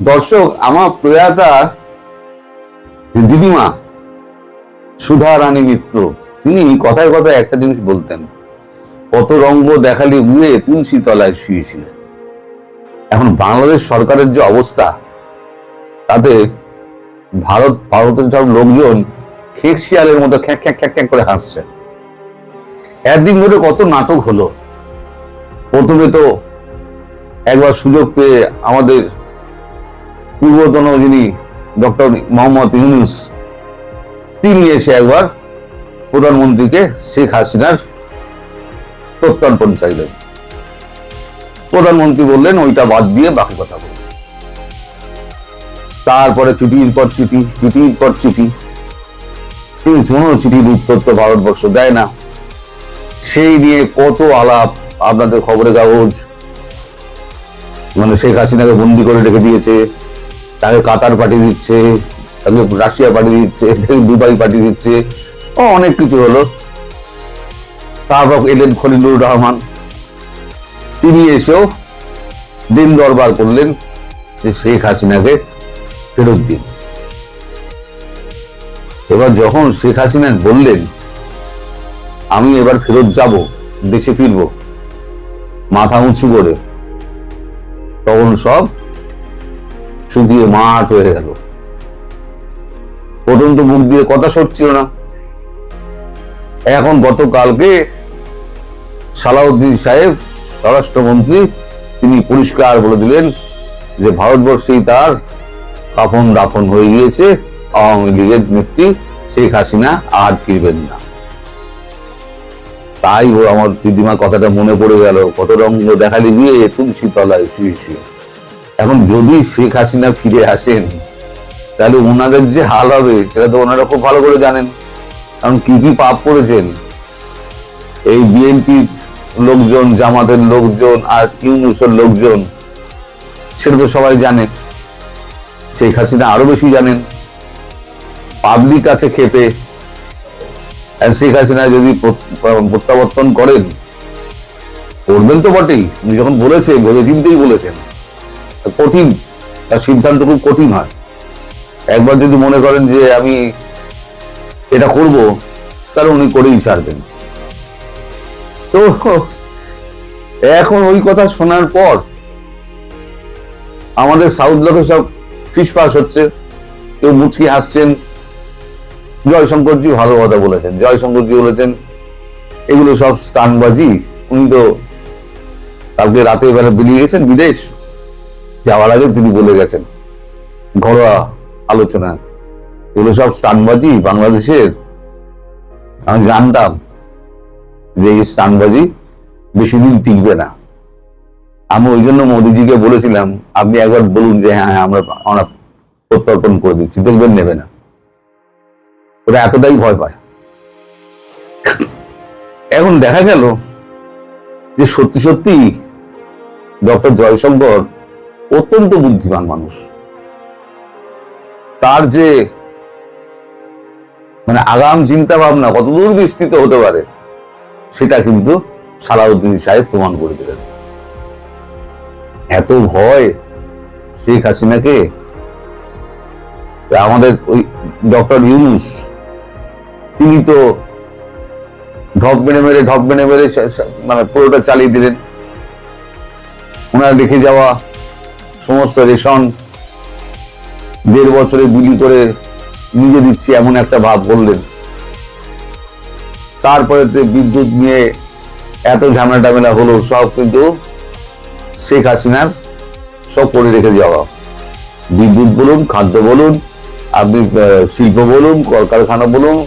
দর্শক, আমার প্রয়াতা যে দিদিমা সুধা রানী মিত্র, তিনি কথায় কথায় একটা জিনিস বলতেন, কত রঙ্গ দেখালি গুয়ে তুলসী তলায় শুয়েছিলেন। এখন বাংলাদেশ সরকারের যে অবস্থা, তাতে ভারতের সব লোকজন খেক শিয়ালের মতো খ্যাক খ্যাক খ্যাক খ্যাক করে হাসছে। একদিন ধরে কত নাটক হলো। প্রথমে তো একবার সুযোগ পেয়ে আমাদের পূর্বতন যিনি ডক্টর মোহাম্মদ ইউনূস, তিনি এসে একবার প্রধানমন্ত্রীকে শেখ হাসিনার প্রত্যর্পণ চাইলেন। প্রধানমন্ত্রী বললেন ওইটা বাদ দিয়ে বাকি কথা বলবেন। তারপরে চিঠির পর চিঠি, চিঠির পর চিঠি, কিন্তু কোনো চিঠির উত্তর তো ভারতবর্ষ দেয় না। সেই নিয়ে কত আলাপ, আপনাদের খবরের কাগজ মানে শেখ হাসিনাকে বন্দি করে রেখে দিয়েছে, তাকে কাতার পাঠিয়ে দিচ্ছে, তাকে রাশিয়া পাঠিয়ে দিচ্ছে, তাকে দুবাই পাঠিয়ে দিচ্ছে, অনেক কিছু হলো। তারপর এলেন খলিলুর রহমান, তিনি এসেও দিন দরবার করলেন যে শেখ হাসিনাকে ফেরত দিন। এবার যখন শেখ হাসিনা বললেন আমি এবার ফেরত যাব, দেশে ফিরবো মাথা উঁচু করে, তখন সব শুকিয়ে মাঠ হয়ে গেল। প্রথম তো মুখ দিয়ে কথা সরছিল না। এখন গতকালকে সালাউদ্দিন সাহেব স্বরাষ্ট্রমন্ত্রী, তিনি পরিষ্কার বলে দিলেন যে ভারতবর্ষেই তার কাফন দাফন হয়ে গিয়েছে, আওয়ামী লীগের নেত্রী শেখ হাসিনা আর ফিরবেন না। তাই আমার দিদিমার কথাটা মনে পড়ে গেল, কত রঙ্গ দেখালি গিয়ে তুলসী তলায় শুয়ে শুয়ে। এখন যদি শেখ হাসিনা ফিরে আসেন, তাহলে ওনাদের যে হাল হবে সেটা তো ওনারা খুব ভালো করে জানেন। কারণ কি কি পাপ করেছেন এই বিএনপির লোকজন, জামাতের লোকজন আর ইউনূসের লোকজন, সেটা তো সবাই জানে। শেখ হাসিনা আরো বেশি জানেন। পাবলিক আছে খেপে, শেখ হাসিনা যদি প্রত্যাবর্তন করেন, করবেন তো বটেই, উনি যখন বলেছে ভেবে চিন্তেই বলেছেন। কঠিন, তার সিদ্ধান্ত খুব কঠিন হয়। একবার যদি মনে করেন যে আমি এটা করব, তাহলে উনি করেই ছাড়বেন। তো এখন ওই কথা শোনার পর আমাদের সাউথ ব্লকে সব ফিসফাস হচ্ছে, কেউ মুচকি হাসছেন। জয়শঙ্করজি ভালো কথা বলেছেন, জয়শঙ্করজি বলেছেন এগুলো সব স্টানবাজি। উনি তো কালকে রাতে বেলা বেরিয়ে গেছেন বিদেশ, যাওয়ার আগে তিনি বলে গেছেন ঘরোয়া আলোচনা, এগুলো সব স্টানবাজি বাংলাদেশের। আমি জানতাম যে এই স্টানবাজি বেশি দিন টিকবে না। আমি ওই জন্য মোদিজিকে বলেছিলাম আপনি একবার বলুন যে হ্যাঁ আমরা প্রত্যর্পণ করে দিচ্ছি, দেখবেন নেবে না। ওরা এতটাই ভয় পায়। এখন দেখা গেল যে সত্যি সত্যি ডক্টর জয়শঙ্কর অত্যন্ত বুদ্ধিমান মানুষ। তার যে মানে আগাম চিন্তা ভাবনা কতদূর বিস্তৃত হতে পারে, সেটা কিন্তু সালাউদ্দিন সাহেব প্রমাণ করে দিলেন। এত ভয় শেখ হাসিনাকে, আমাদের ওই ডক্টর ইউনূস, তিনি তো ঢপ মেরে মেরে মানে পুরোটা চালিয়ে দিলেন। ওনার রেখে যাওয়া সমস্ত রেশন 1.5 বছরে বিলি করে নিজে দিচ্ছি এমন একটা ভাব করলেন। তারপরে বিদ্যুৎ নিয়ে এত ঝামেলা টামেলা হলো, সব কিন্তু শেখ হাসিনার সব করে রেখে যাওয়া। বিদ্যুৎ বলুন, খাদ্য বলুন, আপনি শিল্প বলুন, কলকারখানা বলুন,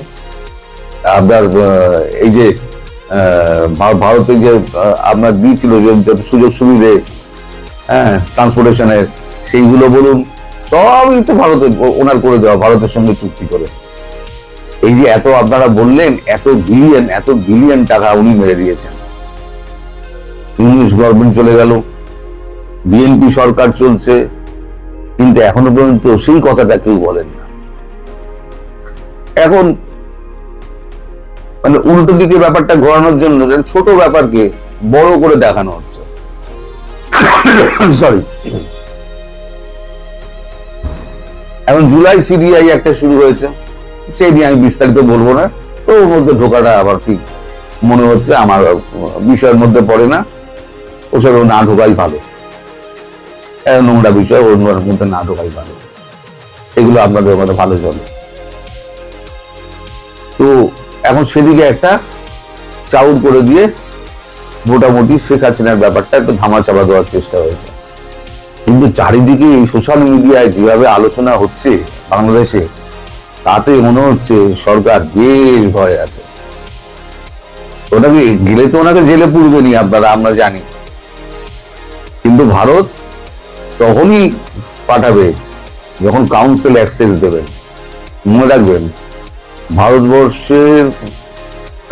আপনার এই যে ভারতে যে আপনার দিয়েছিল যত সুযোগ সুবিধে, হ্যাঁ, ট্রান্সপোর্টেশনের, সেইগুলো বলুন, সবই তো ভারতে ওনার করে দেওয়া, ভারতের সঙ্গে চুক্তি করে। এই যে এত আপনারা বললেন এত বিলিয়ন টাকা উনি মেরে দিয়েছেন। ইউনূস গভর্নমেন্ট চলে গেল, বিএনপি সরকার চলছে, কিন্তু এখনো পর্যন্ত সেই কথাটা কেউ বলেন না। এখন মানে উল্টো দিকে ব্যাপারটা ঘোরানোর জন্য ছোট ব্যাপারকে বড় করে দেখানো হচ্ছে। সরি, এখন জুলাই সিডিআই একটা শুরু হয়েছে, সেই নিয়ে আমি বিস্তারিত বলবো না। তো ওর মধ্যে ঢোকাটা আবার ঠিক মনে হচ্ছে আমার বিষয়ের মধ্যে পড়ে না, ওসব না ঢোকাই ভালো। নোংরা বিষয় ওর মধ্যে না ঢোকাই ভালো, এগুলো আপনাদের মধ্যে ভালো চলে। তো এখন সেদিকে একটা চাউর করে দিয়ে মোটামুটি শেখ হাসিনার ব্যাপারটা একটু ধামাচাপা দেওয়ার চেষ্টা হয়েছে। কিন্তু চারিদিকে এই সোশ্যাল মিডিয়ায় যেভাবে আলোচনা হচ্ছে বাংলাদেশে, তাতে মনে হচ্ছে সরকার বেশ ভয় আছে। ওনাকে গেলে তো ওনাকে জেলে পুরবেনি আপনারা, আমরা জানি, কিন্তু ভারত তখনই পাঠাবে যখন কাউন্সিল অ্যাক্সেস দেবেন। মনে রাখবেন, ভারতবর্ষের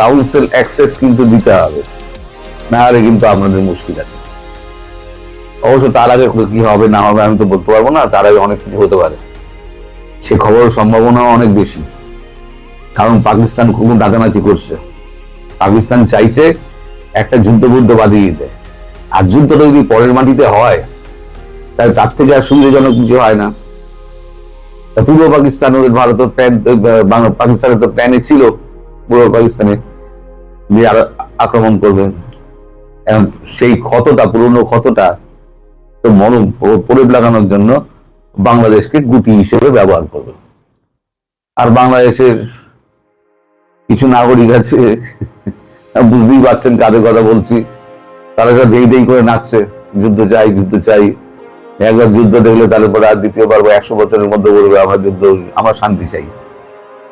কাউন্সিল অ্যাক্সেস কিন্তু দিতে হবে, না হলে কিন্তু আপনাদের মুশকিল আছে। অবশ্য তার আগে কি হবে না হবে আমি তো বলতে পারবো না, তার আগে অনেক কিছু হতে পারে, সে খবরের সম্ভাবনা অনেক বেশি। কারণ পাকিস্তান খুব নাচানাচি করছে, পাকিস্তান চাইছে একটা যুদ্ধ বাঁধিয়ে দিতে। আর যুদ্ধটা যদি পরের মাটিতে হয় তাহলে তার থেকে আর সুবিধাজনক কিছু হয় না। পূর্ব পাকিস্তান ওদের ভারতের প্ল্যান, পাকিস্তানের তো প্ল্যানে ছিল পূর্ব পাকিস্তানে যে আক্রমণ করবে। সেই ক্ষতটা, পুরনো ক্ষতটা তো মরম পরে লাগানোর জন্য বাংলাদেশকে গুটি হিসেবে ব্যবহার করবে। আর বাংলাদেশের কিছু নাগরিক আছে, বুঝতেই পারছেন কাদের কথা বলছি, তারা যা দেই দেই করে নাচছে, যুদ্ধ চাই যুদ্ধ চাই। একবার যুদ্ধ দেখলে তারপরে আর দ্বিতীয়বার 100 বছরের মধ্যে বলবে আমরা যুদ্ধ, আমরা শান্তি চাই,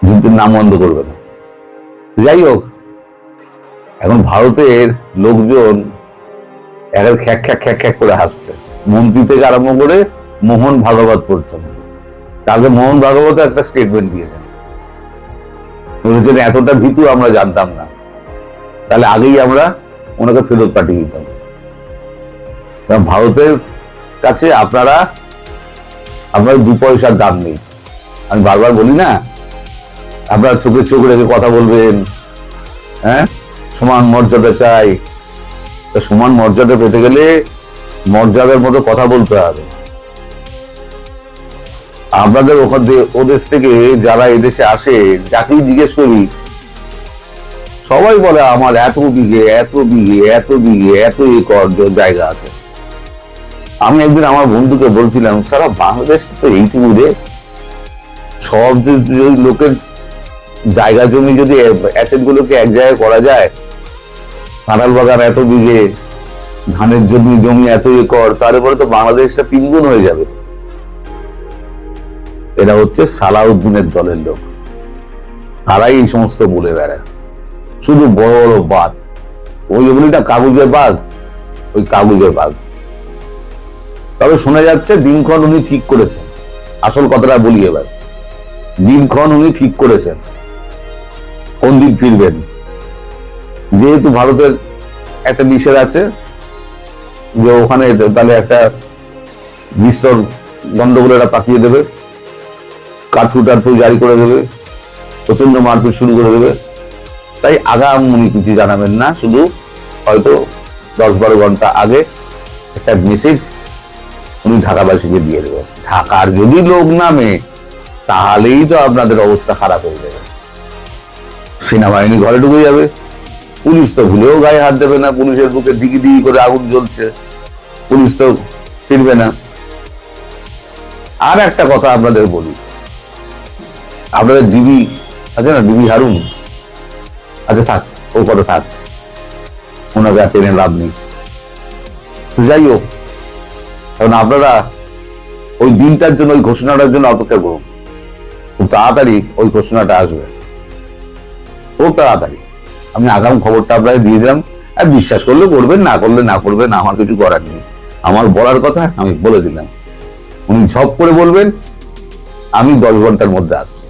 যুদ্ধের নাম বন্ধ করবে না। যাই হোক, এখন ভারতের লোকজন একের খ্যাক খ্যাক খ্যাক খ্যাক করে হাসছে, মন্ত্রী থেকে আরম্ভ করে মোহন ভাগবত পর্যন্ত। কালকে মোহন ভাগবত একটা স্টেটমেন্ট দিয়েছেন, বলেছেন এতটা ভীতু আমরা জানতাম না, তাহলে আগেই আমরা ওনাকে ফেরত পাঠিয়ে দিতাম। ভারতের কাছে আপনারা 2 পয়সার দাম নেই। আমি বারবার বলি না, আপনারা চোখে চোখ রেখে কথা বলবেন, হ্যাঁ, সমান মর্যাদা চাই। সমান মর্যাদা পেতে গেলে মর্যাদার মতো কথা বলতে হবে। আপনাদের ওদেশ থেকে যারা এদেশে আসে, যাকেই জিজ্ঞেস করি সবাই বলে আমার এত বিঘে এত বিঘে এত বিঘে এত একর জায়গা আছে। আমি একদিন আমার বন্ধুকে বলছিলাম, সারা বাংলাদেশ তো এইটুকু রে, সব লোকের জায়গা জমি যদি অ্যাসেট গুলোকে এক জায়গায় করা যায়, কাঁঠাল বাগান এত বিঘে, ধানের জমি এত একর, তারপরে তো বাংলাদেশটা 3 গুণ হয়ে যাবে। এরা হচ্ছে সালাউদ্দিনের দলের লোক, তারাই এই সমস্ত বলে বেড়ায়, শুধু বড় বড় বাদ। ওই বলিটা কাগজের বাঘ, ওই কাগজের বাঘ। তবে শোনা যাচ্ছে দিনক্ষণ উনি ঠিক করেছেন। আসল কথাটা বলি এবার, দিনক্ষণ উনি ঠিক করেছেন কোন দিন ফিরবেন। যেহেতু ভারতের একটা নিষেধ আছে যে ওখানে তাহলে একটা বিস্তর গন্ডগোল এরা পাকিয়ে দেবে, কারফিউ জারি করে দেবে, প্রচন্ড মারপিট শুরু করে দেবে। তাই আগাম উনি কিছু জানাবেন না, শুধু হয়তো 10-12 ঘন্টা আগে একটা মেসেজ উনি ঢাকাবাসীকে দিয়ে দেবেন। ঢাকার যদি লোক নামে তাহলেই তো আপনাদের অবস্থা খারাপ হয়ে যাবে। সেনাবাহিনী ঘরে ঢুকে যাবে, পুলিশ তো ভুলেও গায়ে হাত দেবে না, পুলিশের বুকে দিগি দিগি করে আগুন জ্বলছে, পুলিশ তো ফিরবে না। আর একটা কথা আপনাদের বলি, আপনাদের ডিবি আছে না, ডিবি হারুন, আচ্ছা থাক, ও কথা থাক, ওনাকে আর টেনে লাভ নেই। তো যাই হোক, কারণ আপনারা ওই দিনটার জন্য, ওই ঘোষণাটার জন্য অপেক্ষা করুন। খুব তাড়াতাড়ি ওই ঘোষণাটা আসবে, খুব তাড়াতাড়ি। আমি আগাম খবরটা আপনাকে দিয়ে দিলাম, আর বিশ্বাস করলে করবেন, না করলে না করবেন, আমার কিছু করার নেই। আমার বলার কথা আমি বলে দিলাম, উনি ঝপ করে বলবেন আমি 10 ঘন্টার মধ্যে আসছি,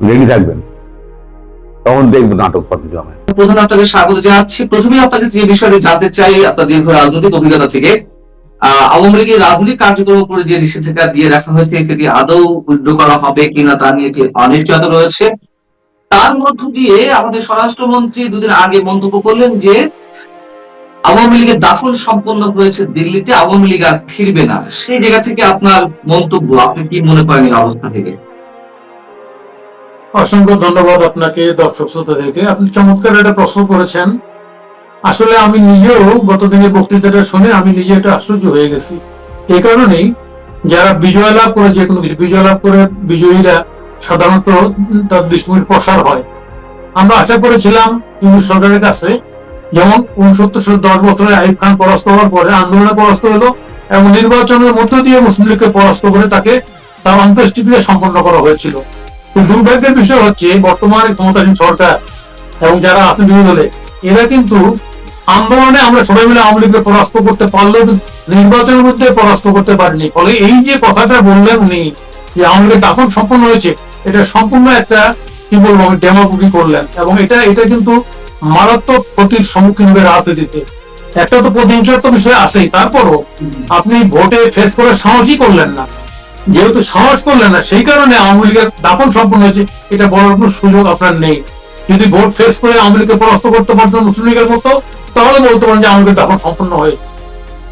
রেডি থাকবেন, তখন দেখবেন নাটক পাতি জমে। প্রথমে আপনাকে স্বাগত জানাচ্ছি। প্রথমে আপনাকে যে বিষয়টি জানতে চাই, আপনার দীর্ঘ রাজনৈতিক অভিজ্ঞতা থেকে আওয়ামী লীগের রাজনৈতিক কার্যক্রম উপরে যে নিষেধাজ্ঞা দিয়ে রাখা হয়েছে, সেটি আদৌ উইথড্র করা হবে কিনা তা নিয়ে একটি অনিশ্চয়তা রয়েছে। তার মধ্য দিয়ে আমাদের স্বরাষ্ট্রমন্ত্রী 2 দিন আগে মন্তব্য করলেন যে আওয়ামী লীগের দাফন সম্পন্ন হয়েছে দিল্লিতে, আওয়ামী লীগ আর ফিরবে না, সেই জায়গা থেকে আপনার মন্তব্য, আপনি কি মনে করেন এই অবস্থা থেকে? অসংখ্য ধন্যবাদ আপনাকে, দর্শক শ্রোতাদেরকে। আপনি চমৎকার একটা প্রশ্ন করেছেন। আসলে আমি নিজেও গতদিনের বক্তৃতাটা শুনে আমি নিজে একটা আশ্চর্য হয়ে গেছি। এই কারণেই যারা বিজয় লাভ করে, যে কোনো কিছু বিজয় লাভ করে বিজয়ীরা সাধারণত তার দৃষ্টিভঙ্গির প্রসার হয়। আমরা আশা করেছিলাম ইউনিট সরকারের কাছে, যেমন 69-10 বছরে আইয়ুব খান পরাস্ত হওয়ার পরে আন্দোলনে পরাস্ত হলো এবং নির্বাচনের মধ্য দিয়ে মুসলিম লীগকে পরাস্ত করে তাকে তার অন্ত্যেষ্টিক্রিয়া সম্পন্ন করা হয়েছিল। দুর্ভাগ্যের বিষয় হচ্ছে বর্তমানে ক্ষমতাসীন সরকার এবং যারা আছে বিরোধী দলে, এরা কিন্তু আন্দোলনে আমরা সবাই মিলে আওয়ামী লীগকে পরাস্ত করতে পারলেও নির্বাচনের মধ্যে পরাস্ত করতে পারিনি। ফলে এই যে কথাটা বললেন উনি যে আওয়ামী লীগের দাফন সম্পন্ন হয়েছে, এটা সম্পূর্ণ একটা কি বলবো ডেমাগোগি করলেন এবং এটা কিন্তু মারাত্মক ক্ষতির সম্মুখীন হবে রাজনীতিতে। একটা তো প্রতিহিংসার তো বিষয় আছেই, তারপরও আপনি ভোটে ফেস করার সাহসই করলেন না। যেহেতু সাহস করলেন না, সেই কারণে আওয়ামী লীগের দাপন সম্পন্ন হয়েছে, এটা বলার কোনো সুযোগ আপনার নেই। যদি ভোট ফেস করে আওয়ামী লীগকে পরাস্ত করতে পারতেন মুসলিম লীগের মতো, তাহলে বলতে পারেন যে আওয়ামী লীগের দাপন সম্পন্ন হয়েছে।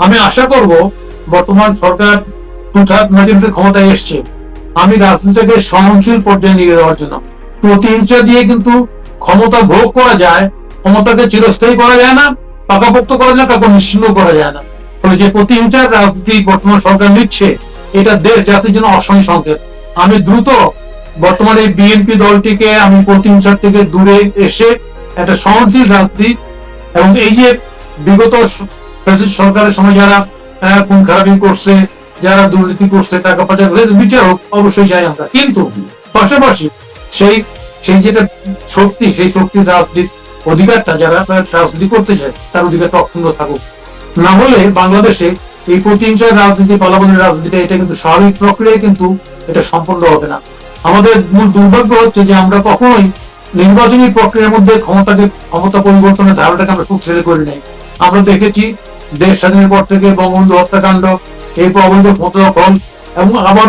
আমি আশা করব বর্তমান সরকার 2019 ক্ষমতায় এসছে, আমি রাজনীতিকে সহনশীল পর্যায়ে নিয়ে যাওয়ার জন্য। প্রতিহিংসা দিয়ে কিন্তু ক্ষমতা ভোগ করা যায়, ক্ষমতাকে চিরস্থায়ী করা যায় না, পাকাপোক্ত করা যায়, কাউকে নিশ্চিন্ন করা যায় না। ফলে যে প্রতিহিংসার রাজনীতি বর্তমান সরকার নিচ্ছে, এটা দেশ জাতির জন্য অসহ্য সংকেত। আমি দ্রুত বর্তমানে বিএনপি দলটিকে আমি প্রতিহিংসার থেকে দূরে এসে একটা সহনশীল রাজনীতি এবং এই যে বিগত সরকারের সময় যারা খুন খারাপি করছে, যারা দুর্নীতি করছে, টাকা পাচার বিচার হোক, অবশ্যই চাই আমরা। কিন্তু পাশাপাশি সেই সেই যেটা শক্তি, সেই শক্তির রাজনীতির অধিকারটা যারা রাজনীতি করতে চায় তার অধিকারটা অক্ষুণ্ণ থাকুক। না হলে বাংলাদেশে এই প্রতিহিংসার রাজনীতি, পালাবনের রাজনীতিটা, এটা কিন্তু স্বাভাবিক প্রক্রিয়ায় কিন্তু এটা সম্পন্ন হবে না। আমাদের মূল দুর্ভাগ্য হচ্ছে যে আমরা কখনোই নির্বাচনী প্রক্রিয়ার মধ্যে ক্ষমতা পরিবর্তনের ধারাটাকে আমরা শক্তিশালী করি নাই। আমরা দেখেছি দেশ স্বাধীনের পর থেকে বঙ্গবন্ধু হত্যাকাণ্ড, এই অবৈধ ক্ষমতা দখল এবং আবার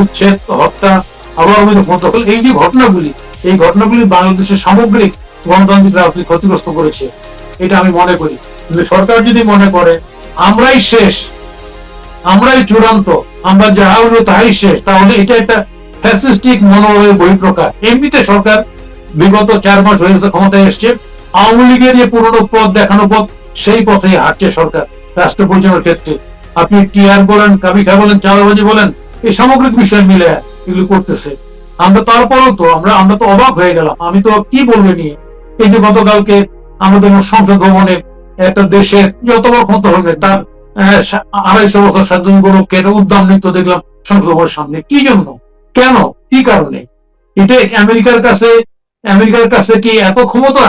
উচ্ছেদ, হত্যা, আবার অবৈধ ক্ষমতা দখল, এই যে এই ঘটনাগুলি বাংলাদেশের সামগ্রিক গণতান্ত্রিক রাজনীতি ক্ষতিগ্রস্ত করেছে, এটা আমি মনে করি। কিন্তু সরকার যদি মনে করে আমরাই শেষ, আমরাই চূড়ান্ত, আমরা যাহা হলো তাহাই শেষ, তাহলে এটা একটা ফ্যাসিস্টিক মনোভাবের বহিঃপ্রকাশ। এমনিতে সরকার বিগত 4 মাস হয়েছে ক্ষমতায় এসছে, আওয়ামী লীগের যে পুরনো পথ দেখানো পথ, সেই পথে হাঁটছে সরকার রাষ্ট্র পরিচালনার ক্ষেত্রে। আপনি টিআর বলেন, কাবিখা বলেন, চাঁদাবাজি বলেন, এই সামগ্রিক বিষয় মিলে এগুলো করতেছে। আমরা তারপরেও তো আমরা তো অবাক হয়ে গেলাম। আমি তো কি বলবো নিয়ে, এই যে গতকালকে আমাদের সংসদ ভবনে একটা দেশের যত বড় ক্ষমতা হবে তার 250 বছর স্বাধীন গৌরবকে উদ্যাম নৃত্য দেখলাম সংসদ ভবনের সামনে। কি জন্য, কেন, কি কারণে? এটা আমেরিকার কাছে কি এত ক্ষমতা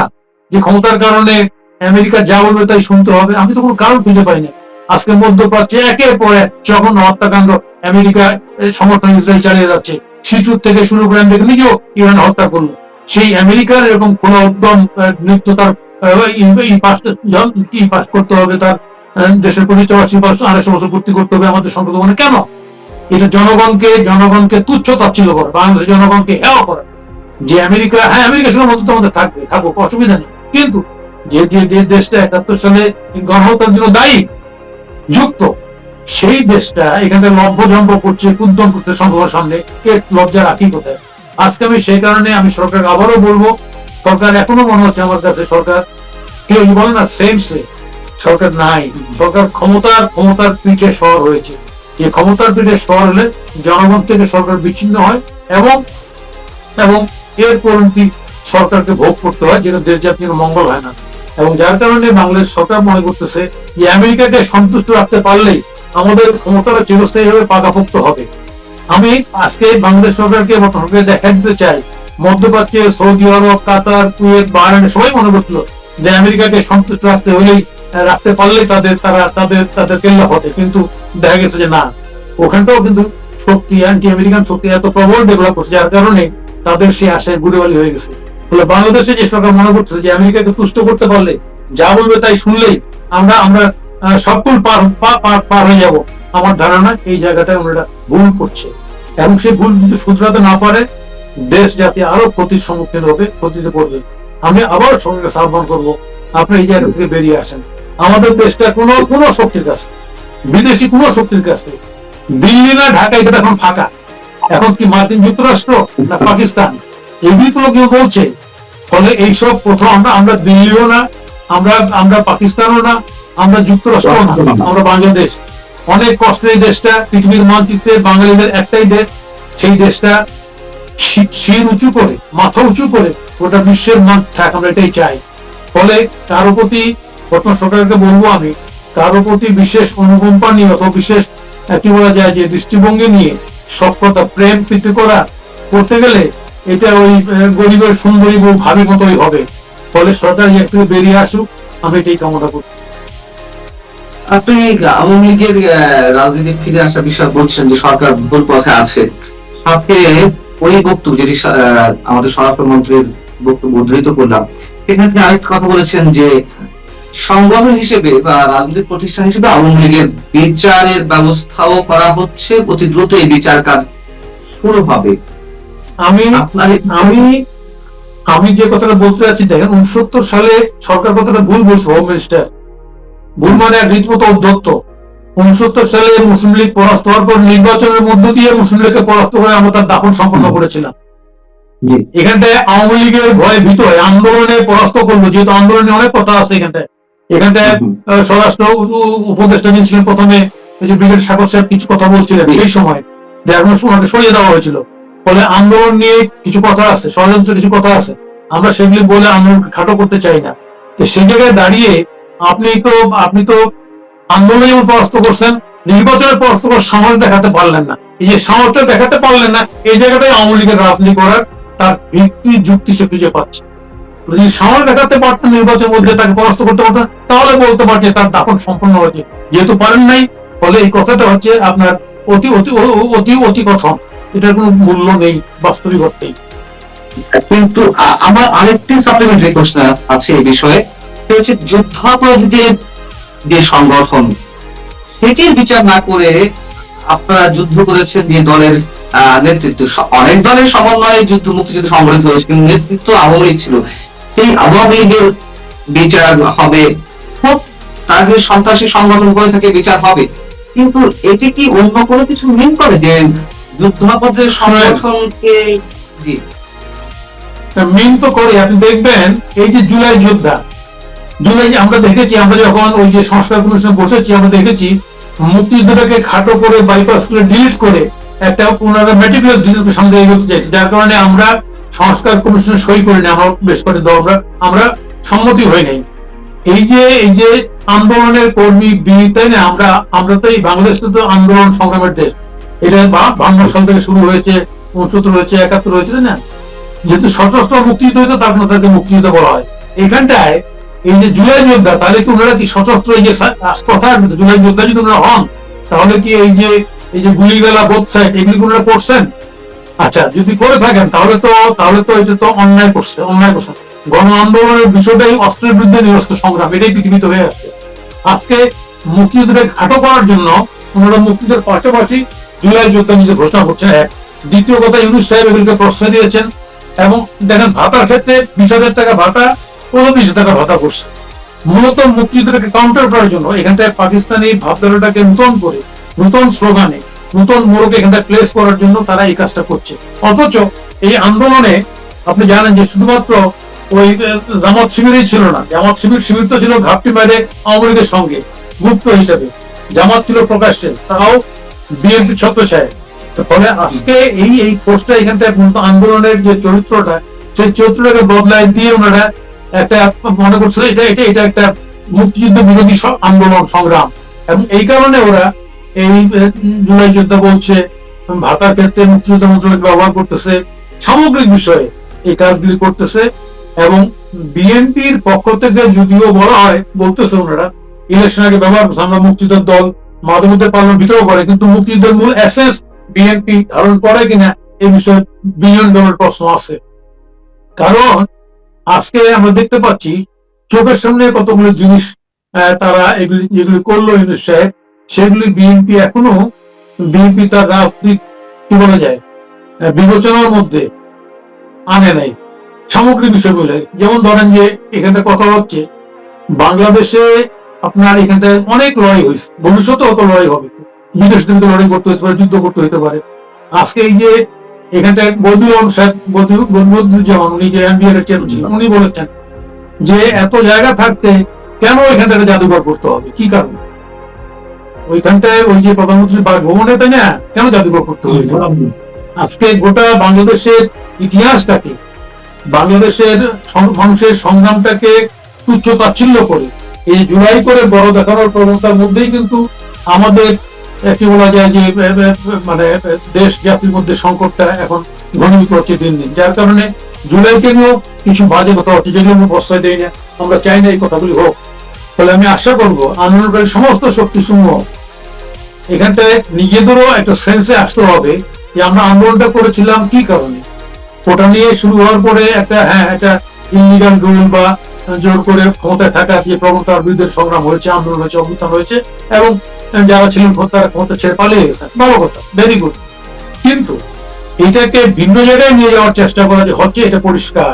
যে ক্ষমতার কারণে আমেরিকা যা বলবে তাই শুনতে হবে? আমি তো কোনো কারণ খুঁজে পাই না। আজকে মধ্যপ্রাচ্যে একের পর এক যখন হত্যাকাণ্ড, আমেরিকা সমর্থন ইসরায়েল চালিয়ে যাচ্ছে, শিশুর থেকে শুরু করে আমেরিকা নিজেও ইরান হত্যা করলো। সেই আমেরিকার এরকম কোন উদ্যম নৃত্য তার পাস করতে হবে, তার দেশের প্রতিষ্ঠাবার্ষিকী 250 বছর পূর্তি করতে হবে আমাদের সংসদ ভবনে? কেন? এটা জনগণকে তুচ্ছ তাচ্ছিল্য করা, বাংলাদেশের জনগণকে হেয় করা। যে আমেরিকা, হ্যাঁ আমেরিকার সঙ্গে মতো আমাদের থাকুক, অসুবিধা নেই, কিন্তু যে দেশটা 71 সালে গণহত্যার জন্য দায়ী যুক্ত, সেই দেশটা এখানে লম্বজম্ব করছে, উদ্যম করছে সংসদের সামনে, এর লজ্জা রাখি কোথায়? আজকে আমি সেই কারণে আমি সরকারকে আবারও বলবো, সরকার এখনো মনে হচ্ছে আমার কাছে সরকার কেউ বলে না সেন্সে সরকার নাই। সরকার ক্ষমতার পিঠে শহর হয়েছে। এই ক্ষমতার পিঠে শহর হলে জনগণ থেকে সরকার বিচ্ছিন্ন হয় এবং এর পরিণতি সরকারকে ভোগ করতে হয়, যেটা দেশ জাতির মঙ্গল হয় না। এবং যার কারণে বাংলাদেশ সরকার মনে করতেছে যে আমেরিকাকে সন্তুষ্ট রাখতে পারলেই আমাদের ক্ষমতাটা চিরস্থায়ীভাবে পাকাপোক্ত হবে। আমি আজকে বাংলাদেশ সরকারকে দেখা দিতে চাই, মধ্যপ্রাচ্যে সৌদি আরব, কাতার, কুয়েত, বাহরাইন সবাই মনে করছিল যে আমেরিকাকে সন্তুষ্ট রাখতে পারলেই তাদের কেল্লা হবে, কিন্তু দেখা গেছে যে না, ওখানটাও কিন্তু শক্তি, অ্যান্টি আমেরিকান শক্তি এত প্রবল ডেভেলপ করছে, যার কারণে তাদের সেই আশায় গুড়েবালি হয়ে গেছে। ফলে বাংলাদেশে যে সরকার মনে করতেছে যে আমেরিকাকে তুষ্ট করতে পারলে, যা বলবে তাই শুনলেই আমরা সবকুল পার হয়ে যাব, আমার ধারণা এই জায়গাটায় ওনারা ভুল করছে। এবং সেই ভুল যদি শুধরাতে না পারে, দেশ জাতি আরো ক্ষতির সম্মুখীন হবে, ক্ষতিতে পড়বে। আমি আবার সরকারকে আহ্বান করবো, আপনি এই জায়গা থেকে বেরিয়ে আসেন। আমাদের দেশটা কোনো শক্তির কাছে, বিদেশি কোনো শক্তির কাছে, দিল্লি না ঢাকা এটা এখন ফাঁকা। এখন কি মার্কিন যুক্তরাষ্ট্র না পাকিস্তান, এগুলি তো কেউ বলছে। ফলে এইসব প্রথম আমরা দিল্লিও না, আমরা পাকিস্তানও না, আমরা যুক্তরাষ্ট্র না, আমরা বাংলাদেশ। অনেক কষ্টের এই দেশটা, পৃথিবীর মানচিত্রে বাঙালিদের একটাই দেশ, সেই দেশটা শির উঁচু করে, মাথা উঁচু করে ওটা বিশ্বের মান থাক, আমরা এটাই চাই। ফলে কারো প্রতি বর্তমান সরকারকে বলবো আমি, কারো প্রতি বিশেষ অনুকম্পা নিয়ে অথবা বিশেষ কি বলা যায় যে দৃষ্টিভঙ্গি নিয়ে সব কথা প্রেম প্রীতি করতে গেলে এটা ওই গরিবের সুন্দরী বউ ভাবির মতোই হবে। ফলে সরকার একটু বেরিয়ে আসুক, আমি এটাই কামনা করি। আপনি আওয়ামী লীগের রাজনীতি ফিরে আসা বিষয় বলছেন যে সরকার ভুল পথে আছে, সাথে ওই বক্তব্য যেটি আমাদের স্বরাষ্ট্রমন্ত্রীর বক্তব্য উদ্ধৃত করলাম, সেখানে তিনি আরেকটা কথা বলেছেন যে সংগঠন হিসেবে বা রাজনৈতিক প্রতিষ্ঠান হিসেবে আওয়ামী লীগের বিচারের ব্যবস্থাও করা হচ্ছে, অতি দ্রুত এই বিচার কাজ শুরু হবে। আমি যে কথাটা বলতে চাচ্ছি, দেখেন 69 সালে সরকার কথাটা ভুল বলছে, হোম মিনিস্টার ভুল মানে রীতিমতো উদ্ধত্ত। 69 সালে মুসলিম লীগ পরাস্ত হওয়ার পর নির্বাচনের মধ্য দিয়ে মুসলিম লীগকে পরাস্ত করে আমরা তার দাফন সম্পন্ন করেছিলাম। এখানটায় আওয়ামী লীগের ভয়ে ভীত হয়ে আন্দোলনে পরাস্ত করলো, যেহেতু আন্দোলনে অনেক কথা আছে। এখানটায় স্বরাষ্ট্র উপদেষ্টা যিনি ছিলেন প্রথমে, ব্রিগেডিয়ার সাগর সাহেব কিছু কথা বলছিলেন সেই সময়, যার ওনাকে সরিয়ে দেওয়া হয়েছিল। ফলে আন্দোলন নিয়ে কিছু কথা আছে, ষড়যন্ত্র কিছু কথা আছে, আমরা সেগুলি বলে আন্দোলনকে খাটো করতে চাই না। তো সেই জায়গায় দাঁড়িয়ে আপনি তো আন্দোলনে যেমন পরাস্ত করছেন, নির্বাচনের পরাস্ত করার সাহস দেখাতে পারলেন না। এই যে সাহসটা দেখাতে পারলেন না, এই জায়গাটাই আওয়ামী লীগের রাজনীতি করার তার ভিত্তি যুক্তি সে খুঁজে পাচ্ছে। যদি সাহস দেখাতে পারতেন, নির্বাচনের মধ্যে তাকে পরাস্ত করতে পারতেন, তাহলে বলতে পারছে তার দাপন সম্পন্ন হয়েছে। যেহেতু পারেন নাই, ফলে এই কথাটা হচ্ছে আপনার অতি অতি অতি অতি কথন, এটার কোনো মূল্য নেই বাস্তবিক অর্থেই। কিন্তু আমার আরেকটি সাপ্লিমেন্টারি কোশ্চেন আছে এই বিষয়ে, সেটা হচ্ছে যুদ্ধাপরাধীদের যে সংগঠন, সেটির বিচার না করে আপনারা যুদ্ধ করেছেন যে দলের নেতৃত্ব, অনেক দলের সমন্বয়ে যুদ্ধ মুক্তিযুদ্ধ সংগঠিত হয়েছে, কিন্তু নেতৃত্ব আওয়ামী লীগ ছিল। সেই আওয়ামী লীগের বিচার হবে, হোক তার যে সন্ত্রাসী সংগঠন করে থাকে বিচার হবে, কিন্তু এটি কি অন্য কোনো কিছু মিন করে যে যুদ্ধাপরাধীদের সংগঠনকে? জি, মিন তো করে। আপনি দেখবেন এই যে জুলাই যোদ্ধা, আমরা দেখেছি, আমরা যখন ওই যে সংস্কার কমিশনে বসেছি, আমরা দেখেছি মুক্তিযুদ্ধটাকে খাটো করে বাইপাস করে ডিলিট করে একটা পুনরায় ম্যাটিকুলার ডিলিটের সঙ্গে এগোতে চাইছি, যার কারণে আমরা সংস্কার কমিশনে সই করিনি। আমরা বেশ করে আমরা সম্মতি হই নাই। এই যে আন্দোলনের কর্মী বীর, তাই না? আমরা তো এই বাংলাদেশ তো আন্দোলন সংগ্রামের দেশ। এটা 52 সাল থেকে শুরু হয়েছে, 69 হয়েছে, 71 হয়েছে, তাই না? যেহেতু সশস্ত্র মুক্তিযুদ্ধ হয়েছে, তার জন্য তাকে মুক্তিযুদ্ধ বলা হয়। এখানটায় এই যে জুলাই যোদ্ধা, তাহলে কি ওনারা কি সশস্ত্র, এই যে কথা জুলাই যোদ্ধা যদি ওনারা হন, তাহলে কি এই যে গুলিগালা বোথ সাইড এগুলি ওনারা করছেন? আচ্ছা, যদি করে থাকেন তাহলে তো এটা তো অন্যায় করছেন। গণ আন্দোলনের বিষয়টাই অস্ত্রের বিরুদ্ধে নিরস্ত্র সংগ্রাম, এটাই পৃথিবীতে হয়ে আসছে। আজকে মুক্তিযুদ্ধকে খাটো করার জন্য ওনারা মুক্তিযুদ্ধের পাশাপাশি জুলাই যোদ্ধা নিজে ঘোষণা করছেন। এক, দ্বিতীয় কথা, ইউনূস সাহেব এগুলিকে প্রশ্রয় দিয়েছেন। এবং দেখেন ভাতার ক্ষেত্রে 20,000 টাকা ভাতা, 25,000 টাকা ভাতা করছে, মূলত মুক্তিযুদ্ধটাকে কাউন্টার করার জন্য। এখানটায় পাকিস্তানি ভাবধারাটাকে নতুন স্লোগানে, নতুন মোড়কে এখানটায় প্লেস করার জন্য তারা এই কাজটা করছে। অথচ এই আন্দোলনে আপনি জানেন যে শুধুমাত্র ওই জামাত শিবিরই ছিল না, জামাত শিবির তো ছিল ঘাপটি বাইরে আওয়ামী লীগের সঙ্গে গুপ্ত হিসাবে, জামাত ছিল প্রকাশ্যে, তাও বিএনপি ছত্রছায়ায়। ফলে আজকে এই পোস্টটা এখানটায় আন্দোলনের যে চরিত্রটা, সেই চরিত্রটাকে বদলায় দিয়ে ওনারা একটা মনে করছিল এটা একটা মুক্তিযুদ্ধ বিরোধী আন্দোলন সংগ্রাম। এবং এই কারণে ওরা এই জুলাই যোদ্ধা বলছে, ভাতার ক্ষেত্রে মুক্তিযুদ্ধ মন্ত্রণালয় ব্যবহার করতেছে, সামগ্রিক বিষয়ে এই কাজগুলি করতেছে। এবং বিএনপির পক্ষ থেকে যদিও বলা হয়, বলতেছে ওনারা ইলেকশন আগে ব্যবহার করছে, আমরা মুক্তিযুদ্ধের দল, মাঝে মধ্যে পার্লামেন্ট বিতর্ক করে, কিন্তু মুক্তিযুদ্ধের মূল এসেন্স বিএনপি ধারণ করে কিনা এই বিষয়ে বিলিয়ন ডলার প্রশ্ন আছে। কারণ আজকে আমরা দেখতে পাচ্ছি চোখের সামনে কতগুলো জিনিস তারা যেগুলি করলো ইউনূস সাহেব, সেগুলি বিএনপি তার রাজনীতি কি বলা যায় বিবেচনার মধ্যে আনে নাই সামগ্রিক বিষয়গুলো। যেমন ধরেন যে এখানে কথা হচ্ছে বাংলাদেশে আপনার এখানটায় অনেক লড়াই হয়েছে, ভবিষ্যতে অত লড়াই হবে, বিদেশ থেকে লড়াই করতে হতে পারে, যুদ্ধ করতে হতে পারে। আজকে এই যে এখানটায় বদিউজ্জামান, উনি যে এমবিআর এর চেয়ারম্যান ছিলেন, উনি বলেছেন যে এত জায়গা থাকতে কেন এখানটা একটা জাদুঘর করতে হবে, কি কারণ? ওইখানটায় ওই যে প্রধানমন্ত্রীর বাসভবনে, তাই না, কেন জাদুঘর করতে হবে? আজকে গোটা বাংলাদেশের ইতিহাসটাকে, বাংলাদেশের মানুষের সংগ্রামটাকে তুচ্ছ তাচ্ছিল্য করে এই জুলাই করে বড় দেখানোর প্রবণতার মধ্যেই কিন্তু আমাদের কি বলা যায় যে মানে দেশ জাতির মধ্যে সংকটটা এখন ঘনীভূত হচ্ছে দিন দিন, যার কারণে জুলাইকে নিয়েও কিছু বাজে কথা হচ্ছে, যেগুলো আমরা প্রশ্রয় দেই না, আমরা চাই না এই কথাগুলি হোক। ফলে আমি আশা করবো আন্দোলনকারী সমস্ত শক্তিসমূহ এখানটায় নিজেদেরও একটা সেন্সে আসতে হবে যে আমরা আন্দোলনটা করেছিলাম কি কারণে। ওটা নিয়ে শুরু হওয়ার পরে একটা একটা ইলিগাল রুল বা জোর করে ক্ষমতায় থাকা যে প্রবণতার বিরুদ্ধে সংগ্রাম হয়েছে, আন্দোলন হয়েছে, অভ্যুত্থান হয়েছে, এবং যারা ছিলেন তারা ক্ষমতা ছেড়ে পালিয়ে গেছেন, ভালো কথা, ভেরি গুড। কিন্তু এটাকে ভিন্ন জায়গায় নিয়ে যাওয়ার চেষ্টা করা যে হচ্ছে, এটা পরিষ্কার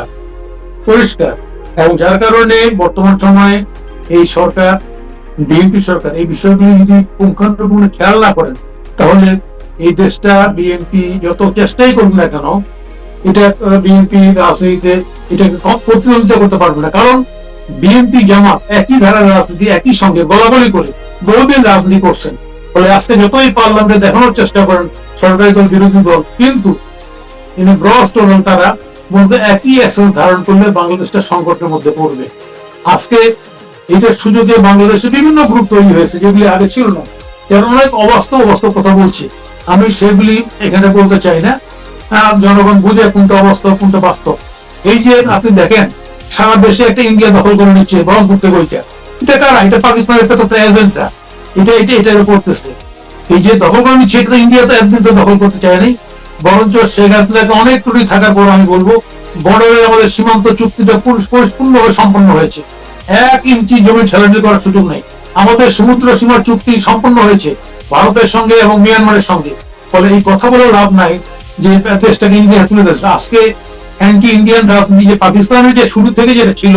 পরিষ্কার। এবং যার কারণে বর্তমান সময়ে এই সরকার, বিএনপি সরকার, এই বিষয়গুলি যদি পুঙ্খানুপুঙ্খ খেয়াল না করেন, তাহলে এই দেশটা বিএনপি যত চেষ্টাই করুন না কেন, এটা বিএনপি রাজনীতিতে এটাকে প্রতিদ্বন্দ্বিতা করতে পারবে না। কারণ বিএনপি জামাত একই ধারার রাজনীতি, একই সঙ্গে গলাগলি করে বহুদিন রাজনীতি করছেন। ফলে আজকে যতই পার্লামেন্টে দেখানোর চেষ্টা করেন সরকারি দল, বিরোধী দল, কিন্তু তারা বলতে একই অ্যাকশন ধারণ করলে বাংলাদেশটা সংকটের মধ্যে পড়বে। আজকে এটার সুযোগে বাংলাদেশে বিভিন্ন গ্রুপ তৈরি হয়েছে, যেগুলি আগে ছিল না। এর অনেক অবাস্তব কথা বলছি, আমি সেগুলি এখানে বলতে চাই না। জনগণ বুঝে কোনটা অবাস্তব কোনটা বাস্তব। এই যে আপনি দেখেন সারা দেশে একটা ইন্ডিয়া দখল করে নিচ্ছে বহরমপুর থেকে ওইটা, এটা কারা? এটা পাকিস্তানের একটা এজেন্টরা, এটা করতেছে। এই যে দখল করে নিচ্ছে, এটা ইন্ডিয়া তো একদিন তো দখল করতে চায়নি, বরঞ্চ শেখ হাসিনাকে অনেক ত্রুটি থাকার পর আমি বলবো বর্ডারে আমাদের সীমান্ত চুক্তিটা পরিপূর্ণভাবে সম্পন্ন হয়েছে। 1 ইঞ্চি জমি ঠেলাঠেলি করার সুযোগ নেই। আমাদের সমুদ্র সীমার চুক্তি সম্পন্ন হয়েছে ভারতের সঙ্গে এবং মিয়ানমারের সঙ্গে। ফলে এই কথা বলে লাভ নাই যে দেশটাকে ইন্ডিয়া তুলে দিয়েছে। আজকে অ্যান্টি ইন্ডিয়ান রাজনীতি যে পাকিস্তানের যে শুরু থেকে যেটা ছিল,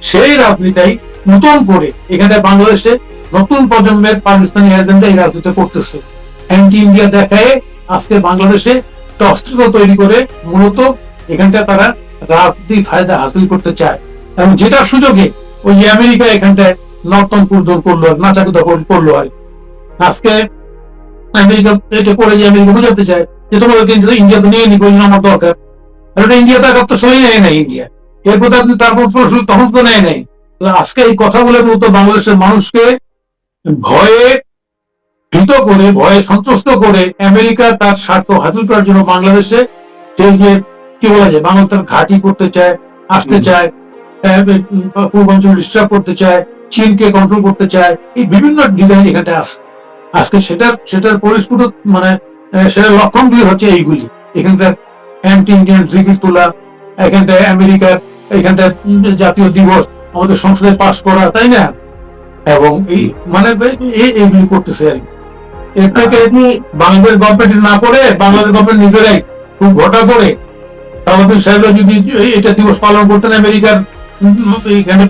সেই রাজনীতিটাই নতুন করে এখানে বাংলাদেশে নতুন প্রজন্মের পাকিস্তানি এজেন্ডা এই রাজনীতি করতেছে। অ্যান্টি ইন্ডিয়া দেখায় আজকে বাংলাদেশে অস্ত্র তৈরি করে মূলত এখানটা তারা রাজনীতি ফায়দা হাসিল করতে চায়। এবং যেটার সুযোগে ওই আমেরিকা এখানটায় নর্তনপুর দল করলো, নাচাকে দখল করলো। আর আজকে আমেরিকা এটা করে যে আমেরিকা বুঝাতে চায় যে তোমাদেরকে ইন্ডিয়া তো নিয়ে নিবো, আমার দরকার। ইন্ডিয়া তার তো সই নেয় নাই ইন্ডিয়া, এরপর আপনি তারপর তখন তো নেয় নাই। আজকে এই কথা বলে মূলত বাংলাদেশের মানুষকে ভয়ে ভীত করে, ভয়ে সন্ত্রস্ত করে আমেরিকা তার স্বার্থ হাসিল করার জন্য বাংলাদেশে যে কি বলা যায়, বাংলাদেশের ঘাঁটি করতে চায়, আসতে চায়, পূর্বাঞ্চল ডিস্টার্ব করতে চায়, চীনকে কন্ট্রোল করতে চায়, এই বিভিন্ন ডিজাইন এখানে আসে। আজকে সেটার পরিস্ফুট মানে সেটার লক্ষণগুলি হচ্ছে এইগুলি। এখানকার অ্যান্টি ইন্ডিয়ান জিগির তোলা, এখানটায় আমেরিকার এখানটায় জাতীয় দিবস আমাদের সংসদে পাশ করা, তাই না? এবং এই মানে এইগুলি করতেছে আর কি। এর থেকে বাংলাদেশ গভর্নমেন্ট না করে বাংলাদেশ গভর্নমেন্ট নিজেরাই খুব ঘটা করে সালাউদ্দিন সাহেবরা যদি এটা দিবস পালন করতেন, আমেরিকার এখানে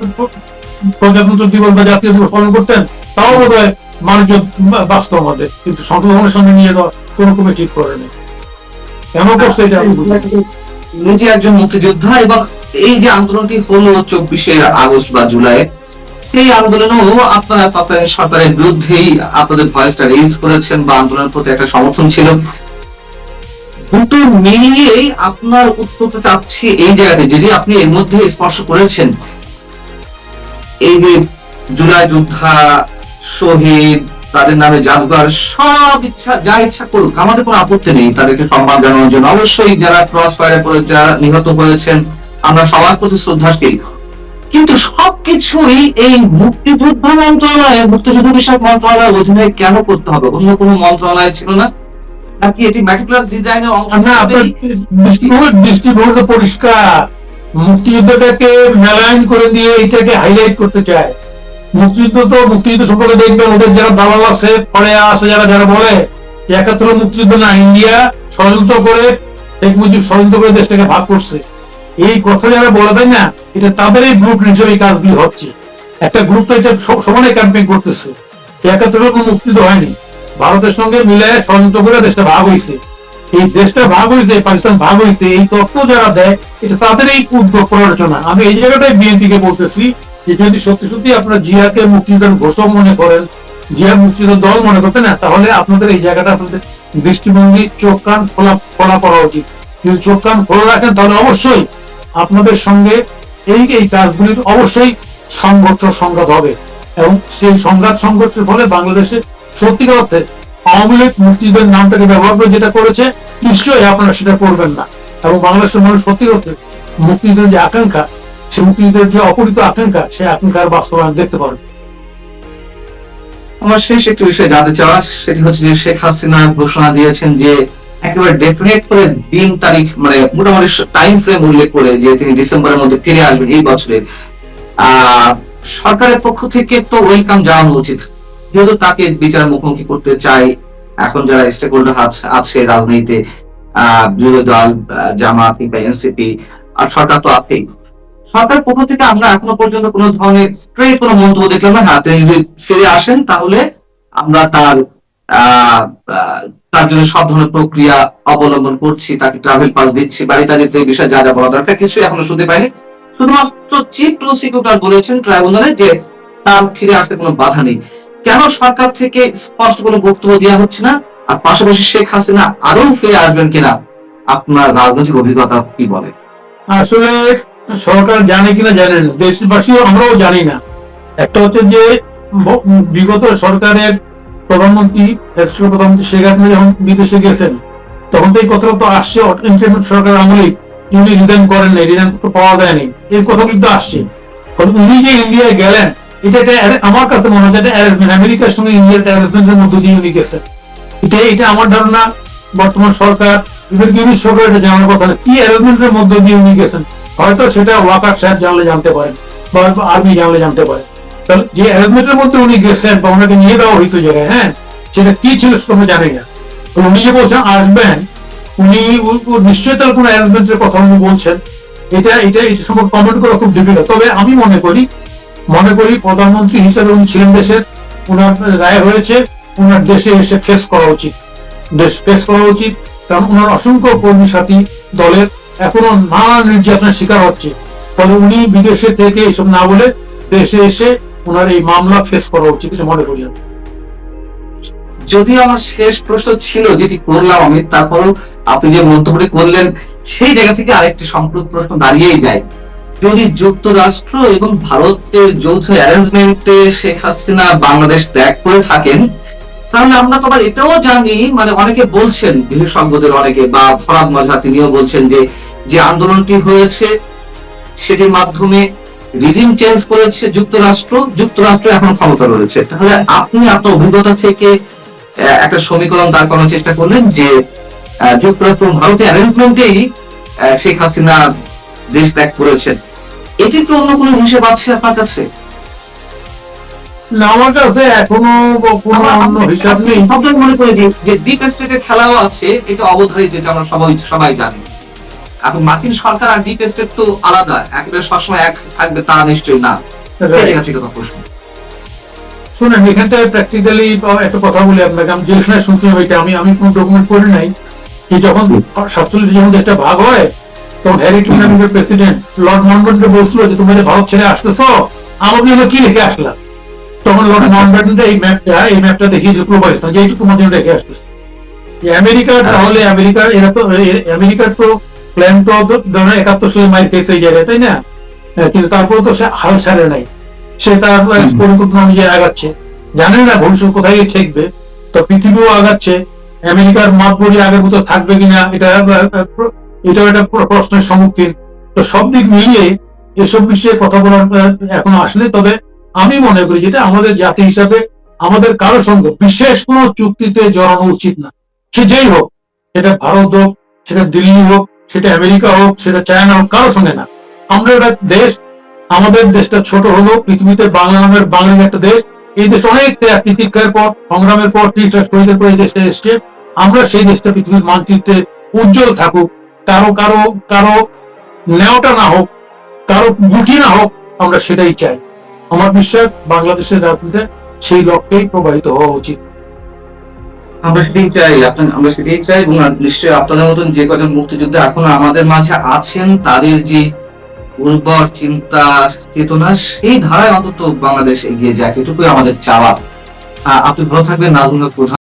প্রজাতন্ত্র দিবস বা জাতীয় দিবস পালন করতেন, তাও বোধ হয় বাণিজ্য বাস্তব আমাদের। কিন্তু সংশোধনের সঙ্গে নিয়ে যাওয়া কোনো রকমই ঠিক করে নেই। কেন করছে এটা? নিজে একজন মুক্তিযোদ্ধা, এবং এই যে আন্দোলনটি হলো 24শে আগস্ট বা জুলাই, এই আন্দোলনেও আপনারা তৎকালীন সরকারের বিরুদ্ধেই আপনাদের ভয়েসটা রেজ করেছেন বা আন্দোলনের প্রতি একটা সমর্থন ছিল। দুটো মিলিয়েই আপনার উত্তরটা চাচ্ছি এই জায়গাতে, যদি আপনি এর মধ্যে স্পর্শ করেছেন, এই যে জুলাই যোদ্ধা, শহীদ, তাদের নামে জাদুঘর, সব ইচ্ছা যা ইচ্ছা করুক, আমাদের কোনো আপত্তি নেই তাদেরকে সম্মান জানানোর জন্য। অবশ্যই যারা ক্রস ফায়ারে পড়ে যারা নিহত হয়েছেন, আমরা সবার প্রতি শ্রদ্ধাশীল। কিন্তু সবকিছুই এই মুক্তিযোদ্ধা মন্ত্রণালয়, মুক্তিযুদ্ধ বিষয়ক মন্ত্রণালয়ের অধীনে কেন করতে হবে? অন্য কোনো মন্ত্রণালয় ছিল না নাকি? এটি ম্যাটিকুলাস ডিজাইনের অংশ? না, আপনার দৃষ্টিভঙ্গি পরিষ্কার। মুক্তিযুদ্ধটাকে মেলায়ন করে দিয়ে এটাকে হাইলাইট করতে চায়। মুক্তিযুদ্ধ সম্পর্কে দেখবেন ওদের যারা দালাল আছে, পরে আছে যারা বলে 71 মুক্তিযুদ্ধ না, ইন্ডিয়া ষড়যন্ত্র করে, শেখ মুজিব ষড়যন্ত্র করে দেশটাকে ভাগ করছে, এই কথা যারা বলে দেয় না, এটা তাদের এই ব্লুপ্রিন্ট হিসেবে কাজগুলি হচ্ছে। একটা গ্রুপ তো এটা সমানে ক্যাম্পেইন করতেছে, ৭১ কোনো মুক্তি তো হয়নি, ভারতের সঙ্গে মিলে ষড়যন্ত্র করে দেশটা ভাগ হয়েছে, এই দেশটা ভাগ হয়েছে, পাকিস্তান ভাগ হয়েছে, এই তথ্য যারা দেয় এটা তাদের এই উদ্যোগ প্ররোচনা। আমি এই জায়গাটাই বিএনপি কে বলতেছি যে যদি সত্যি সত্যি আপনারা জিয়াকে মুক্তিযোদ্ধার ঘোষক মনে করেন, জিয়া মুক্তিযুদ্ধ দল মনে করতেন না, তাহলে আপনাদের এই জায়গাটা আপনাদের দৃষ্টিভঙ্গি চোখ কান খোলা করা উচিত। যদি চোখ কান খোলা রাখেন তাহলে অবশ্যই আপনাদের সঙ্গে এই কাজগুলির অবশ্যই সংঘাত হবে, এবং সেই সংঘর্ষের ফলে বাংলাদেশে সত্যিকার অর্থে আওয়ামী লীগ মুক্তিযুদ্ধের নামটাকে ব্যবহার করে যেটা করেছে, নিশ্চয়ই আপনারা সেটা করবেন না, এবং বাংলাদেশের মানুষ সত্যি অর্থে মুক্তিযুদ্ধের যে আকাঙ্ক্ষা, সে মুক্তিযুদ্ধের যে অপরিত আকাঙ্ক্ষা, সেই আকাঙ্ক্ষার বাস্তবায়ন দেখতে পারেন। আমার শেষ একটি বিষয় জানতে চাওয়া, সেটি হচ্ছে যে শেখ হাসিনা ঘোষণা দিয়েছেন যে একেবারে ডেফিনেট করে দিন তারিখ, মানে মোটামুটি টাইম ফ্রেম উল্লেখ করে যে তিনি ডিসেম্বরের মধ্যে ফিরে আসবেন এই বছরের। সরকারের পক্ষ থেকে তো ওয়েলকাম জানানো উচিত, যেহেতু তাকে বিচার মুখোমুখি করতে চাই এখন যারা স্টেক হোল্ডার আছে রাজনীতিতে, বিরোধী দল, জামাত কিংবা এনসিপি, আর সরকার তো আছেই। সরকারের পক্ষ থেকে আমরা এখনো পর্যন্ত কোনো ধরনের স্ট্রেট কোনো মন্তব্য দেখলাম না। হ্যাঁ, তিনি যদি ফিরে আসেন তাহলে আমরা তার জন্য সব ধরনের প্রক্রিয়া অবলম্বন করছি, তাকে ট্রাভেল পাস দিচ্ছি, বাড়িতে দিতে, এই বিষয়ে যা যা বলা দরকার কিছু এখনো শুনতে পাইনি। শুধুমাত্র চিফ প্রসিকিউটর বলেছেন ট্রাইব্যুনালে যে তার ফিরে আসতে কোনো বাধা নেই। কেন সরকার থেকে স্পষ্ট কোনো বক্তব্য দেওয়া হচ্ছে না? আর পাশাপাশি শেখ হাসিনা আরো ফিরে আসবেন কিনা, আপনার রাজনৈতিক অভিজ্ঞতা কি বলে? আসলে সরকার জানে কিনা জানেন, দেশবাসীও আমরাও জানি না। একটা হচ্ছে যে বিগত সরকারের প্রধানমন্ত্রী শেখ হাসিনা যখন বিদেশে গেছেন, তখন তো এই কথাটা তো আসছে, সরকার আমলেই উনি রিজাইন করেন নাই, রিজাইন তো পাওয়া যায়নি, এই কথাগুলি তো আসছে। উনি যে ইন্ডিয়ায় গেলেন, এটা আমার কাছে মনে হচ্ছে এটা অ্যারেঞ্জমেন্ট, আমেরিকার সঙ্গে ইন্ডিয়ার অ্যারেঞ্জমেন্টের মধ্যে দিয়ে উনি গেছেন। এটা আমার ধারণা। বর্তমান সরকার, ইউনিট সরকার এটা জানার কথা না, কি অ্যারেঞ্জমেন্টের মধ্যে দিয়ে উনি গেছেন, হয়তো সেটা ওয়াকার সাহেব জানলে জানতে পারেন বা আর্মি জানলে জানতে পারেন। তাহলে যে অ্যারেঞ্জমেন্টের মধ্যে উনি গেছেন বা ওনাকে নিয়ে দেওয়া হয়েছে জায়গায়, হ্যাঁ, সেটা কি ছিল সেটা আমরা জানি না। উনি যে বলছেন আসবেন, উনি নিশ্চয়ই তার কোনো অ্যারেঞ্জমেন্টের কথা উনি বলছেন, এটা সম্পর্কে কমেন্ট করা খুব ডিফিকাল্ট। তবে আমি মনে করি প্রধানমন্ত্রী হিসেবে উনি ছিলেন দেশের, ওনার রায় হয়েছে, ওনার দেশে এসে ফেস করা উচিত, কারণ ওনার অসংখ্য কর্মী সাথী দলের এখনো নানা নির্যাতনের শিকার হচ্ছে। ফলে উনি বিদেশে থেকে এসব না বলে দেশে এসে ওনার এই মামলা ফেস করা উচিত মনে করি। যদি আমার শেষ প্রশ্ন ছিল যেটি করলাম আমি, তারপরও আপনি যে মন্তব্যটি করলেন সেই জায়গা থেকে আরেকটি সম্পূর্ণ প্রশ্ন দাঁড়িয়েই যায়। যদি যুক্তরাষ্ট্র এবং ভারতের যৌথ অ্যারেঞ্জমেন্টে শেখ হাসিনা বাংলাদেশ ত্যাগ করে থাকেন, তাহলে আমরা তো আবার এটাও জানি, মানে অনেকে বলছেন, বিশেষজ্ঞদের অনেকে, বা ফরাদ মাজহা তিনিও বলছেন যে আন্দোলনটি হয়েছে সেটির মাধ্যমে রিজিম চেঞ্জ করেছে যুক্তরাষ্ট্র এখন ক্ষমতা রয়েছে। তাহলে আপনি আপনার অভিজ্ঞতা থেকে একটা সমীকরণ দাঁড় করানোর চেষ্টা করলেন যে যুক্তরাষ্ট্র ভারতের অ্যারেঞ্জমেন্টেই শেখ হাসিনা দেশ ত্যাগ করেছেন। এটি কি অন্য কোনো হিসেব আছে আপনার কাছে? না, আমার কাছে এখনো কোনো অন্য হিসাব নেই। সবাই মনে করে যে ডিপ স্টেটের খেলাও আছে, এটা অবধারিত, এটা আমরা সবাই জানি। এখন মার্কিন সরকার আর ডিপ স্টেট তো আলাদা, একেবারে সবসময় এক থাকবে তা নিশ্চয়ই না। শুনেন, এখানটায় প্র্যাকটিক্যালি একটা কথা বলি আপনাকে, আমি যেখানে শুনছিলাম এটা, আমি কোনো ডকুমেন্ট করি নাই, যে যখন 47 যখন দেশটা ভাগ হয়, তখন হ্যারি ট্রুম্যানের প্রেসিডেন্ট লর্ড মাউন্টব্যাটেন বলছিল যে তোমরা যে ভারত ছেড়ে আসতেছ, আমার জন্য কি রেখে আসলাম? তখন লর্ড মাউন্টব্যাটেন এই ম্যাপটা দেখিয়েছিল পূর্ব পাকিস্তান, যে এইটুকু তোমার জন্য রেখে আসতেছে। আমেরিকার, তাহলে আমেরিকার তো প্ল্যান তো 71 মাইল পেয়েছে এই জায়গায়, তাই না? কিন্তু তারপরে তো সে হাল ছাড়ে নাই, সে তার পরিকল্পনা অনুযায়ী আগাচ্ছে, জানেন না ভবিষ্যৎ কোথায় ঠেকবে। তো পৃথিবীও আগাচ্ছে, আমেরিকার মাতবরি আগের মতো থাকবে কিনা এটাও একটা প্রশ্নের সম্মুখীন। তো সব দিক মিলিয়ে এসব বিষয়ে কথা বলার এখনো আসলে, তবে আমি মনে করি যেটা আমাদের জাতি হিসাবে আমাদের কারোর সঙ্গে বিশেষ কোনো চুক্তিতে জড়ানো উচিত না, সে যেই হোক, সেটা ভারত হোক, সেটা দিল্লি হোক, সেটা আমেরিকা হোক, সেটা চায়না হোক, কারোর সঙ্গে না। আমরা একটা দেশ, আমাদের দেশটা ছোট হলো, পৃথিবীতে বাংলা নামের বাঙালির একটা দেশ, এই দেশ অনেক তিতিক্ষার পর, সংগ্রামের পর, শহীদের পর এই দেশটা এসছে। আমরা সেই দেশটা পৃথিবীর মানচিত্রে উজ্জ্বল থাকুক, কারো নেওয়াটা না হোক, কারো গুটি না হোক, আমরা সেটাই চাই। আমার বিশ্বাস বাংলাদেশের রাজনীতিতে সেই লক্ষ্যেই প্রবাহিত হওয়া উচিত। আমরা সেটাই চাই, আমরা সেটাই চাই, এবং নিশ্চয়ই আপনাদের মতন যে কজন মুক্তিযোদ্ধা এখনো আমাদের মাঝে আছেন তাদের যে উর্বর চিন্তা চেতনা, সেই ধারায় অন্তত বাংলাদেশ এগিয়ে যাক, এটুকুই আমাদের চাওয়া। আপনি ভালো থাকবেন নাজমুল হক প্রধান।